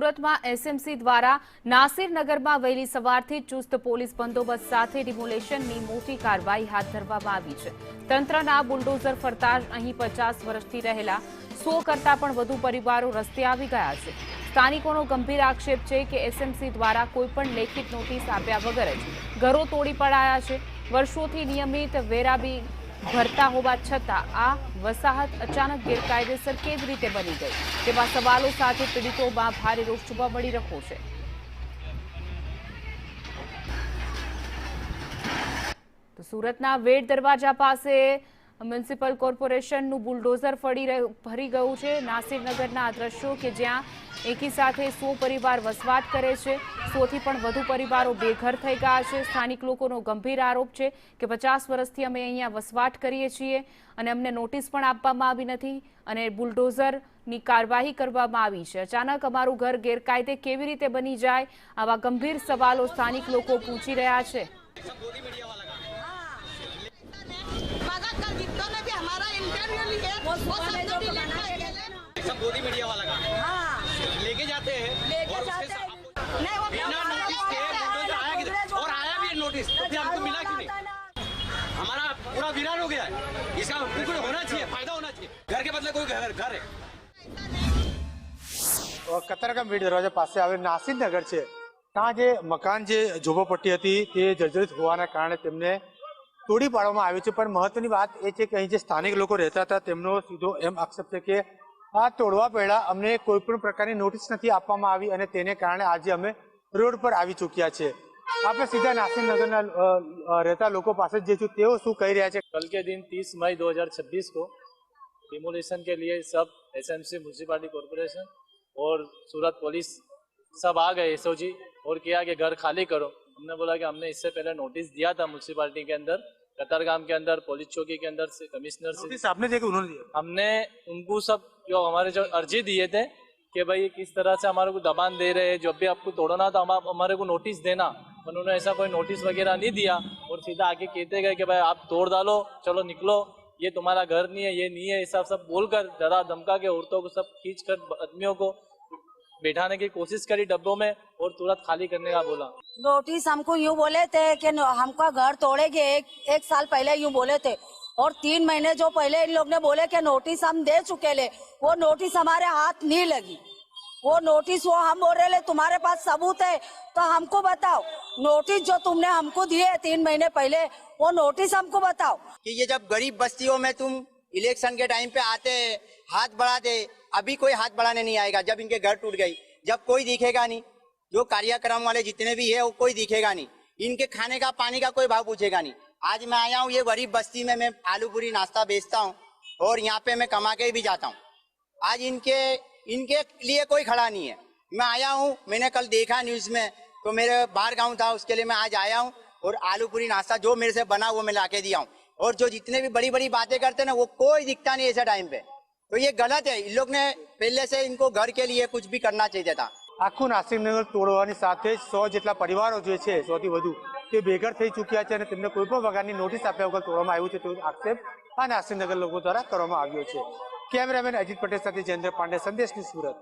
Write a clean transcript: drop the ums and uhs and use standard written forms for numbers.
સુરતમાં એસએમસી દ્વારા નાસિરનગરમાં વહેલી સવારથી ચુસ્ત પોલીસ બંદોબસ્ત સાથે ડિમોલેશનની મોટી કાર્યવાહી હાથ ધરવામાં આવી છે। તંત્રના બુલડોઝર ફરતા જ અહીં 50 વર્ષથી રહેલા 100 કરતા પણ વધુ પરિવારો રસ્તે આવી ગયા છે। સ્થાનિકોનો ગંભીર આક્ષેપ છે કે એસએમસી દ્વારા કોઈપણ લેખિત નોટિસ આપ્યા વગર જ ઘરો તોડી પડાયા છે। વર્ષોથી નિયમિત વેરાબી ભરતા હોવા છતાં આ વસાહત અચાનક ગેરકાયદેસર કેવી રીતે બની ગઈ તેવા સવાલો સાથે પીડિતોમાં ભારે રોષ જોવા મળી રહ્યો છે। તો સુરતના વેડ દરવાજા પાસે મ્યુનિસિપલ કોર્પોરેશનનું બુલડોઝર ભરી ગયું છે। નાસિરનગરના આ દ્રશ્યો કે જ્યાં એકી સાથે 100 પરિવાર વસવાટ કરે છે, 100થી પણ વધુ પરિવારો બેઘર થઈ ગયા છે। સ્થાનિક લોકોનો ગંભીર આરોપ છે કે 50 વર્ષથી અમે અહીંયા વસવાટ કરીએ છીએ અને અમને નોટિસ પણ આપવામાં આવી નથી અને બુલડોઝરની કાર્યવાહી કરવામાં આવી છે। અચાનક અમારું ઘર ગેરકાયદે કેવી રીતે બની જાય, આવા ગંભીર સવાલો સ્થાનિક લોકો પૂછી રહ્યા છે। मोदी मीडिया वाला का लेके जाते हैं बिना नोटिस के आया किधर और आया भी नोटिस तो फिर हमको मिला क्यों नहीं? हमारा पूरा वीरान हो गया है। इसका कुछ होना चाहिए, फायदा होना चाहिए। घर के बदले कोई घर है। કતારગામ વેડ દરવાજા પાસે આવેલ નાસિરનગર છે, ત્યાં જે મકાન જે ઝોપડપટ્ટી હતી તે જર્જરિત હોવાના કારણે તેમને તોડી પાડવામાં આવ્યું છે। પણ મહત્વની વાત એ છે કે અહીં જે સ્થાનિક લોકો રહેતા હતા તેમનો સીધો એમ આક્ષેપ છે કે આ તોડવા પહેલા અમને કોઈ પણ પ્રકારની નોટિસ નથી આપવામાં આવી અને તેને કારણે આજે અમે રોડ પર આવી ચૂક્યા છે। આપણે સીધા નાસિરનગરના રહેતા લોકો પાસે જ જઈશું, તેઓ શું કહી રહ્યા છે। कल के दिन 30 मई 2026 को डिमोलिशन के लिए सब एसएमसी म्यूनसिपालिटी कॉरपोरेशन और सूरत पुलिस सब आ गए एसओजी और किया कि घर खाली करो। हमने बोला कि हमने इससे पहले नोटिस दिया था म्यूनसिपालिटी के अंदर, कतारगाम के अंदर, पुलिस चौकी के अंदर से, कमिश्नर से। नोटिस आपने देखा, उन्होंने दिया? हमने उनको सब जो हमारे जो अर्जी दिए थे कि भाई किस तरह से हमारे को दबान दे रहे हैं, जब भी आपको तोड़ना था हमारे को नोटिस देना। उन्होंने ऐसा कोई नोटिस वगैरह नहीं दिया और सीधा आके कहते गए कि भाई आप तोड़ डालो, चलो निकलो, ये तुम्हारा घर नहीं है, ये नहीं है, ऐसा सब बोलकर डरा धमका के औरतों को सब खींच कर आदमियों को बैठाने की कोशिश करी डब्बों में और तुरंत खाली करने का बोला। नोटिस हमको यूँ बोले थे कि हमका घर तोड़ेंगे, एक साल पहले यूँ बोले थे और 3 महीने जो पहले इन लोग ने बोले कि नोटिस हम दे चुके ले, वो नोटिस हमारे हाथ नहीं लगी। वो नोटिस वो हम बोल रहे तुम्हारे पास सबूत है तो हमको बताओ, नोटिस जो तुमने हमको दिए 3 महीने पहले वो नोटिस हमको बताओ। कि ये जब गरीब बस्तियों में तुम इलेक्शन के टाइम पे आते हाथ बढ़ाते, अभी कोई हाथ बढ़ाने नहीं आएगा। जब इनके घर टूट गई, जब कोई दिखेगा नहीं, जो कार्यक्रम वाले जितने भी है वो कोई दिखेगा नहीं, इनके खाने का पानी का कोई भाव पूछेगा नहीं। आज मैं आया हूँ ये गरीब बस्ती में, मैं आलू पूरी नाश्ता बेचता हूँ और यहाँ पे मैं कमा के भी जाता हूँ। आज इनके लिए कोई खड़ा नहीं है। मैं आया हूँ, मैंने कल देखा न्यूज में तो मेरे बाहर गाँव था, उसके लिए मैं आज आया हूँ और आलू पूरी नाश्ता जो मेरे से बना वो मैं ला के दिया हूँ। और जो जितने भी बड़ी बड़ी बातें करते ना वो कोई दिखता नहीं ऐसे टाइम पे, तो ये गलत है। इन लोग ने पहले से इनको घर के लिए कुछ भी करना चाहिए था। આખું નાસિરનગર તોડવાની સાથે 100 જેટલા પરિવારો જે છે, 100થી વધુ તે બેઘર થઈ ચૂક્યા છે અને તેમને કોઈ પણ પ્રકારની નોટિસ આપ્યા વગર તોડવામાં આવ્યું છે તેવો આક્ષેપ આ નાસિરનગર લોકો દ્વારા કરવામાં આવ્યો છે। કેમેરામેન અજીત પટેલ સાથે જયેન્દ્ર પાંડે, સંદેશ ન્યૂઝ, સુરત।